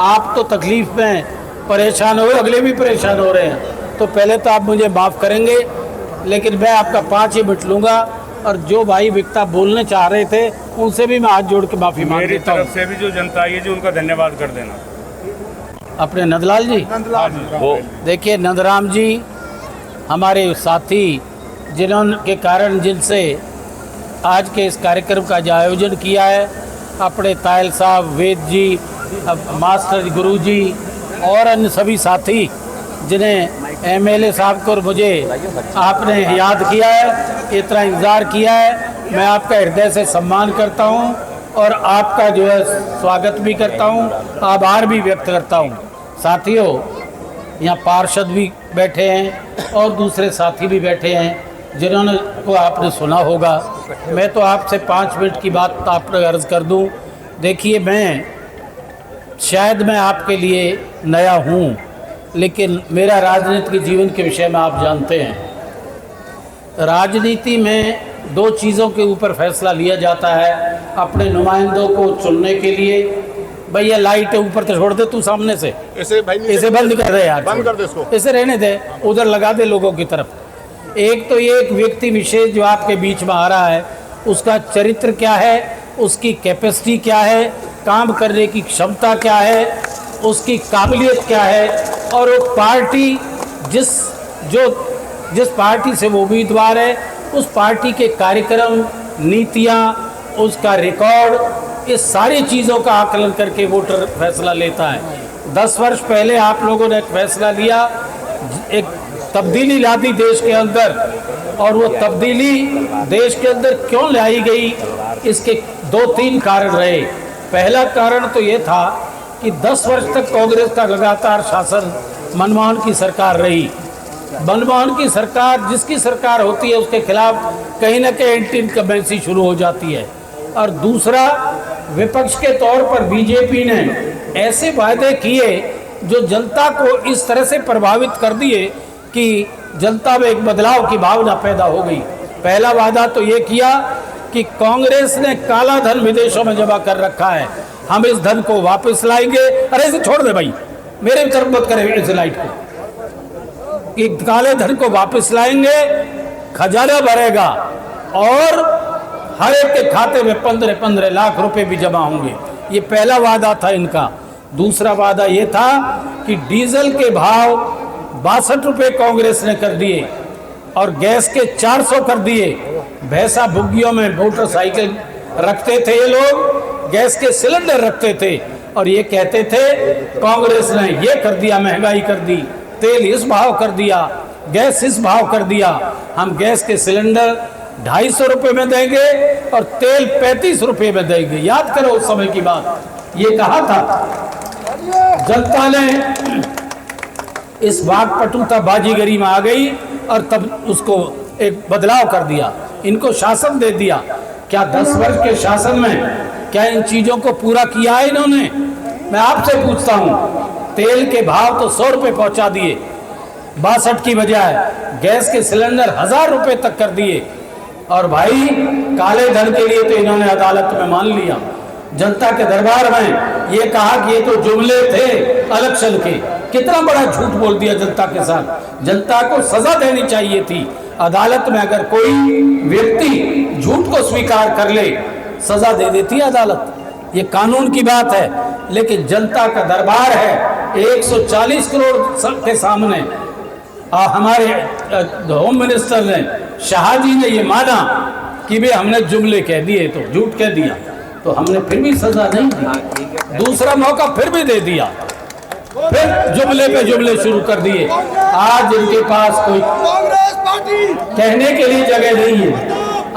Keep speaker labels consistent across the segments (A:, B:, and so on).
A: आप तो तकलीफ़ में परेशान हो, अगले भी परेशान हो रहे हैं, तो पहले तो आप मुझे माफ़ करेंगे, लेकिन मैं आपका 5 ही मिनट लूँगा। और जो भाई विक्ता बोलने चाह रहे थे उनसे भी मैं हाथ जोड़ के माफ़ी मांग
B: मेरी
A: लेता हूँ।
B: तरफ से भी जो जनता आई है जी उनका धन्यवाद कर देना।
A: अपने नंदलाल जी,
B: वो
A: देखिए नंदराम जी हमारे साथी, जिन्होंने के कारण जिनसे आज के इस कार्यक्रम का जो आयोजन किया है, अपने तायल साहब, वेद जी, मास्टर गुरु जी और अन्य सभी साथी जिन्हें एमएलए साहब को और मुझे आपने याद किया है, इतना इंतज़ार किया है, मैं आपका हृदय से सम्मान करता हूं और आपका जो है स्वागत भी करता हूं, आभार भी व्यक्त करता हूं। साथियों, यहाँ पार्षद भी बैठे हैं और दूसरे साथी भी बैठे हैं जिन्होंने को आपने सुना होगा। मैं तो आपसे 5 मिनट की बात आपने अर्ज़ कर दूं। देखिए, शायद मैं आपके लिए नया हूं, लेकिन मेरा राजनीतिक जीवन के विषय में आप जानते हैं। राजनीति में 2 चीज़ों के ऊपर फैसला लिया जाता है अपने नुमाइंदों को चुनने के लिए। भैया लाइट ऊपर तो छोड़ दे, तू सामने से इसे बंद कर दे यार,
C: बंद कर दे इसको,
A: इसे रहने दे, उधर लगा दे लोगों की तरफ। एक तो ये एक व्यक्ति विशेष जो आपके बीच में आ रहा है, उसका चरित्र क्या है, उसकी कैपेसिटी क्या है, काम करने की क्षमता क्या है, उसकी काबिलियत क्या है, और वो पार्टी जिस पार्टी से वो उम्मीदवार है उस पार्टी के कार्यक्रम, नीतियाँ, उसका रिकॉर्ड, इस सारी चीज़ों का आकलन करके वोटर फैसला लेता है। 10 वर्ष पहले आप लोगों ने एक फैसला लिया, एक तब्दीली ला दी देश के अंदर, और वो तब्दीली देश के अंदर क्यों लाई गई, इसके 2-3 कारण रहे। पहला कारण तो ये था कि 10 वर्ष तक कांग्रेस का लगातार शासन मनमोहन की सरकार रही। मनमोहन की सरकार, जिसकी सरकार होती है उसके खिलाफ कहीं ना कहीं एंटी इनकम्बेंसी शुरू हो जाती है। और दूसरा, विपक्ष के तौर पर बीजेपी ने ऐसे वायदे किए जो जनता को इस तरह से प्रभावित कर दिए कि जनता में एक बदलाव की भावना पैदा हो गई। पहला वादा तो ये किया कि कांग्रेस ने काला धन विदेशों में जमा कर रखा है, हम इस धन को वापस लाएंगे। अरे इसे छोड़ दे भाई, मेरे तरफ मत करे इस लाइट को, कि काले धन को वापस लाएंगे, खजाना भरेगा और हर एक के खाते में 15-15 लाख रुपए भी जमा होंगे। ये पहला वादा था इनका। दूसरा वादा ये था कि डीजल के भाव 62 रुपये कांग्रेस ने कर दिए और गैस के 400 कर दिए। भैंसा बुग्गियों में मोटरसाइकिल रखते थे ये लोग, गैस के सिलेंडर रखते थे और ये कहते थे कांग्रेस ने ये कर दिया, महंगाई कर दी, तेल इस भाव कर दिया, गैस इस भाव कर दिया। हम गैस के सिलेंडर 250 रुपये में देंगे और तेल 35 रुपये में देंगे। याद करो उस समय की बात, ये कहा था। जनता ने इस बागपटुता बाजीगरी में आ गई और तब उसको एक बदलाव कर दिया, इनको शासन दे दिया। क्या 10 वर्ष के शासन में क्या इन चीज़ों को पूरा किया है इन्होंने? मैं आपसे पूछता हूँ, तेल के भाव तो 100 रुपये पहुँचा दिए 62 की बजाय, गैस के सिलेंडर 1000 रुपये तक कर दिए। और भाई काले धन के लिए तो इन्होंने अदालत में मान लिया, जनता के दरबार में ये कहा कि ये तो जुमले थे इलेक्शन के। कितना बड़ा झूठ बोल दिया जनता के साथ। जनता को सजा देनी चाहिए थी। अदालत में अगर कोई व्यक्ति झूठ को स्वीकार कर ले, सजा दे देती है अदालत, ये कानून की बात है। लेकिन जनता का दरबार है, 140 करोड़ के सामने हमारे होम मिनिस्टर ने, शाह जी ने ये माना कि भाई हमने जुमले कह दिए, तो झूठ कह दिया, तो हमने फिर भी सजा नहीं दी। दूसरा मौका फिर भी दे दिया, फिर जुमले पे जुमले शुरू कर दिए। आज इनके पास कोई कहने के लिए जगह नहीं है।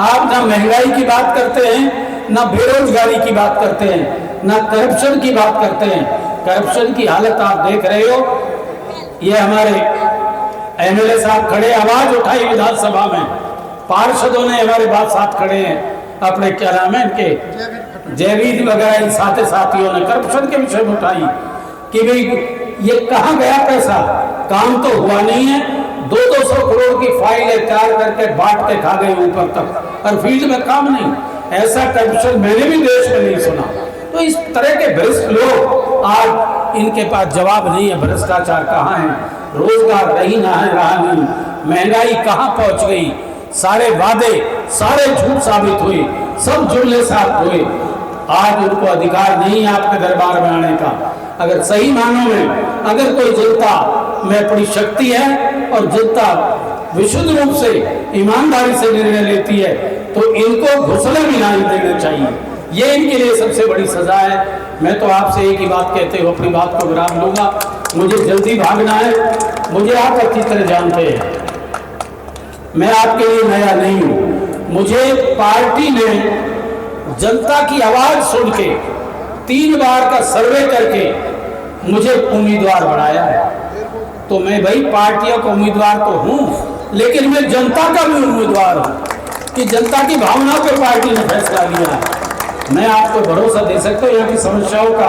A: आप ना महंगाई की बात करते हैं, ना बेरोजगारी की बात करते हैं, ना करप्शन की बात करते हैं। करप्शन की हालत आप देख रहे हो। ये हमारे एमएलए साहब खड़े, आवाज उठाई विधानसभा में, पार्षदों ने हमारे बात साथ खड़े हैं, अपने क्या नाम है इनके, जयवीर वगैरह साथियों ने करप्शन के विषय में उठाई कि भाई ये कहाँ गया पैसा, काम तो हुआ नहीं है। 200 करोड़ की फाइलें तैयार करके बांट के खा गए ऊपर तक, और फील्ड में काम नहीं। ऐसा करप्शन मैंने भी देश में नहीं सुना। तो इस तरह के भ्रष्ट लोग आज इनके पास जवाब नहीं है। भ्रष्टाचार कहाँ है, रोजगार रही ना है रहा नहीं, महंगाई कहाँ पहुंच गई, सारे वादे सारे झूठ साबित हुए, सब जुमले साबित हुए। आज उनको अधिकार नहीं है आपके दरबार में आने का। अगर सही मानों में अगर कोई जनता में अपनी शक्ति है और जनता विशुद्ध रूप से ईमानदारी से निर्णय लेती है तो इनको घुसने भी नहीं देना चाहिए। ये इनके लिए सबसे बड़ी सजा है। मैं तो आपसे एक ही बात कहते हुए अपनी बात को विराम लूंगा। मुझे जल्दी भागना है, मुझे आप अच्छी तरह जानते हैं, मैं आपके लिए नया नहीं हूं। मुझे पार्टी ने जनता की आवाज सुन के 3 बार का सर्वे करके मुझे उम्मीदवार बनाया है। तो मैं भाई पार्टियों का उम्मीदवार तो हूं, लेकिन मैं जनता का भी उम्मीदवार हूं कि जनता की भावना पे पार्टी ने फैसला लिया है। मैं आपको भरोसा दे सकता हूँ यहाँ की समस्याओं का।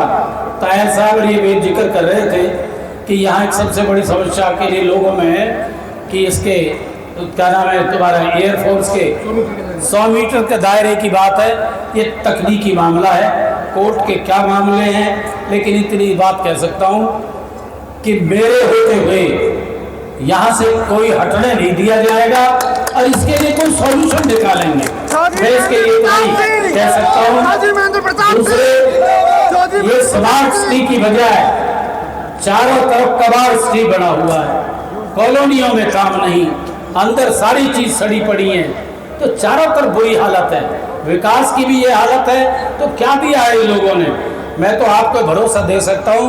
A: तायर साहब ये भी जिक्र कर रहे थे कि यहाँ एक सबसे बड़ी समस्या के लिए लोगों में है कि इसके क्या नाम है तुम्हारा एयरफोर्स के 100 मीटर के दायरे की बात है। ये तकनीकी मामला है, कोर्ट के क्या मामले हैं, लेकिन इतनी बात कह सकता हूँ कि मेरे होते हुए यहाँ से कोई हटने नहीं दिया जाएगा और इसके लिए कोई सॉल्यूशन निकालेंगे। मैं इसके लिए तो नहीं कह सकता हूँ। दूसरे, ये स्मार्ट सिटी की बजाय चारों तरफ कबाड़ सिटी बना हुआ है, कॉलोनियों में काम नहीं, अंदर सारी चीज सड़ी पड़ी है, तो चारों तरफ बुरी हालत है। विकास की भी ये हालत है, तो क्या दिया है इन लोगों ने। मैं तो आपको भरोसा दे सकता हूँ,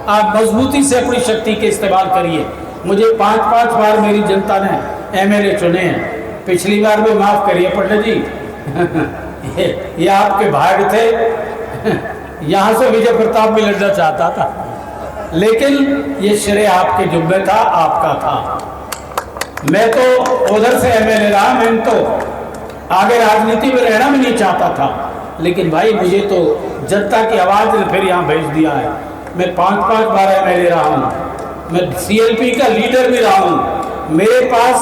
A: आप मजबूती से अपनी शक्ति के इस्तेमाल करिए। मुझे 5-5 बार मेरी जनता ने एमएलए चुने हैं। पिछली बार भी माफ करिए पंडित जी ये आपके भाग थे यहाँ से विजय प्रताप भी लड़ना चाहता था, लेकिन ये श्रेय आपके जुम्मे था, आपका था। मैं तो उधर से एमएलए रहा, मैं तो आगे राजनीति में रहना भी नहीं चाहता था, लेकिन भाई मुझे तो जनता की आवाज ने फिर यहाँ भेज दिया है। मैं 5-5 बार एमएलए रहा हूँ, मैं सीएलपी का लीडर भी रहा हूँ। मेरे पास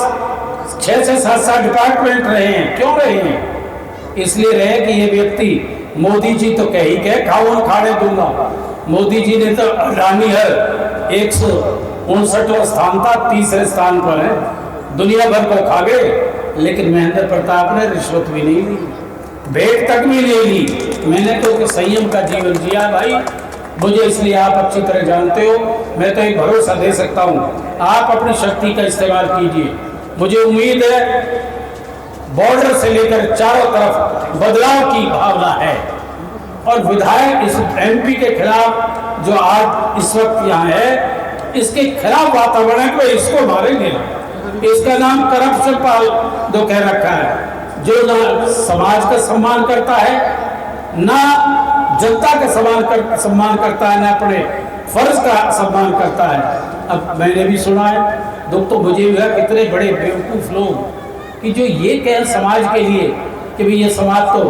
A: 6 से 7 डिपार्टमेंट रहे हैं। क्यों रहे हैं? इसलिए रहे कि ये व्यक्ति, मोदी जी तो कहीं के खाओ खाने दूंगा। मोदी जी ने तो रानीहर 159वां स्थान था, 3रे स्थान पर है, दुनिया भर को खा गए, लेकिन महेंद्र प्रताप ने रिश्वत भी नहीं ली, भेंट तक भी नहीं ली। मैंने तो संयम का जीवन जिया भाई। मुझे इसलिए आप अच्छी तरह जानते हो, मैं तो एक भरोसा दे सकता हूँ, आप अपनी शक्ति का इस्तेमाल कीजिए। मुझे उम्मीद है बॉर्डर से लेकर चारों तरफ बदलाव की भावना है, और विधायक इस एमपी के खिलाफ जो आज इस वक्त यहाँ है, इसके खिलाफ वातावरण को इसको मारेंगे। इसका नाम करप्शन पाल जो कह रखा है, जो ना समाज का सम्मान करता है, ना जनता का सम्मान करता है, ना अपने फर्ज का सम्मान करता है। अब मैंने भी सुना है, दुख तो मुझे भी है, कितने बड़े बेवकूफ लोग कि जो ये कहें समाज के लिए कि भाई ये समाज तो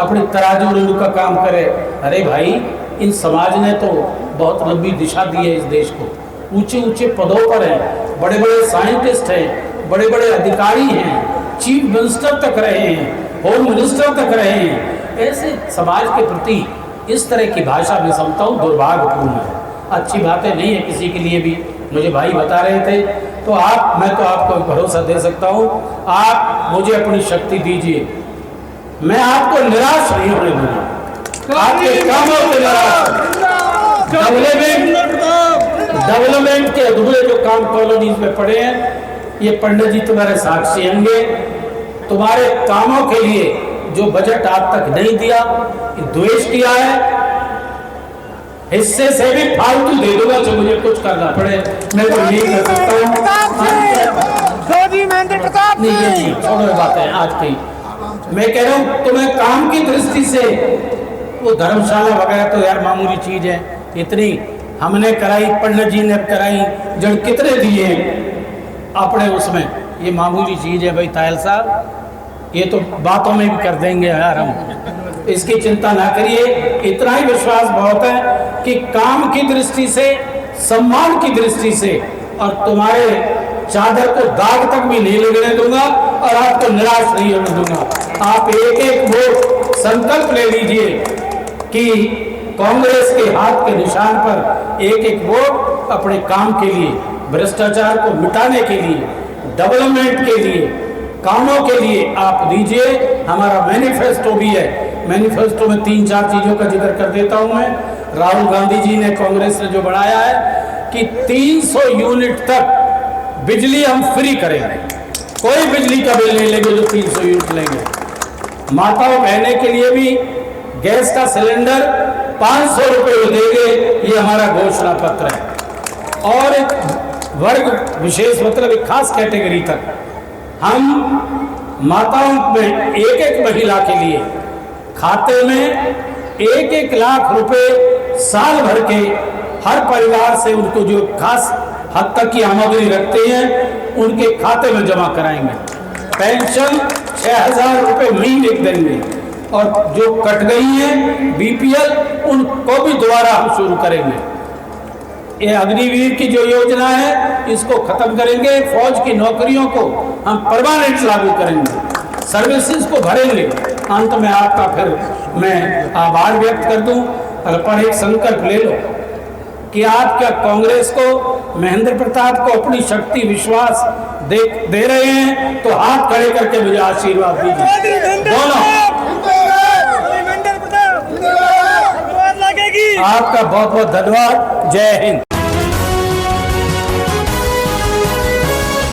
A: अपनी तराजू रेणु का काम करे। अरे भाई, इन समाज ने तो बहुत लंबी दिशा दी है इस देश को, ऊंचे ऊंचे पदों पर हैं, बड़े बड़े साइंटिस्ट हैं, बड़े बड़े अधिकारी हैं, चीफ मिनिस्टर तक रहे हैं, होम मिनिस्टर तक रहे हैं। ऐसे समाज के प्रति इस तरह की भाषा में समझता हूँ दुर्भाग्यपूर्ण है, अच्छी बातें नहीं है किसी के लिए भी। मुझे भाई बता रहे थे, तो मैं तो आपको भरोसा दे सकता हूँ, आप मुझे अपनी शक्ति दीजिए, मैं आपको निराश नहीं होने दूंगा, आपके कामों से निराश। डेवलपमेंट के अधूरे जो काम कॉलोनीज में पड़े हैं, ये पंडित जी तुम्हारे साक्षी होंगे। तुम्हारे कामों के लिए जो बजट आज तक नहीं दिया, द्वेष किया है, हिस्से से भी फालतू दे दूंगा जो मुझे कुछ करना पड़े। मैं तो यही कर सकता हूँ। नहीं ये छोड़ो बातें आज की, मैं कह रहा हूँ तुम्हें काम की दृष्टि से वो धर्मशाला वगैरह तो यार मामूली चीज है, इतनी हमने कराई, पंडित जी ने कराई, जड़ कितने दिए अपने उसमें, ये मामूली चीज है भाई तायल साहब, ये तो बातों में भी कर देंगे यार हम, इसकी चिंता ना करिए। इतना ही विश्वास बहुत है कि काम की दृष्टि से, सम्मान की दृष्टि से, और तुम्हारे चादर को दाग तक भी नहीं लगने दूंगा और आपको निराश नहीं होने दूंगा। आप एक एक वोट संकल्प ले लीजिए कि कांग्रेस के हाथ के निशान पर एक एक वोट अपने काम के लिए, भ्रष्टाचार को मिटाने के लिए, डेवलपमेंट के लिए, कामों के लिए आप दीजिए। हमारा मैनिफेस्टो भी है, मैनिफेस्टो में 3-4 चीज़ों का जिक्र कर देता हूं मैं। राहुल गांधी जी ने, कांग्रेस ने जो बढ़ाया है कि 300 यूनिट तक बिजली हम फ्री करेंगे, कोई बिजली का बिल नहीं लेंगे जो 300 यूनिट लेंगे। माताओं बहने के लिए भी गैस का सिलेंडर 500 रुपये देंगे, ये हमारा घोषणा पत्र है। और एक वर्ग विशेष, मतलब एक खास कैटेगरी तक हम माताओं में एक महिला के लिए खाते में 1 लाख रुपए साल भर के हर परिवार से उनको जो खास हद तक की आमदनी रखते हैं उनके खाते में जमा कराएंगे। पेंशन 6,000 रुपये महीने देंगे, और जो कट गई है बीपीएल उनको भी दोबारा हम शुरू करेंगे। ये अग्निवीर की जो योजना है इसको खत्म करेंगे। फौज की नौकरियों को हम परमानेंट लागू करेंगे, सर्विसेज को भरेंगे। अंत में आपका फिर मैं आभार व्यक्त कर दूं, पर एक संकल्प ले लो कि आप क्या कांग्रेस को, महेंद्र प्रताप को अपनी शक्ति विश्वास दे रहे हैं तो हाथ खड़े करके मुझे आशीर्वाद दीजिए दोनों। आपका बहुत बहुत धन्यवाद। जय हिंद।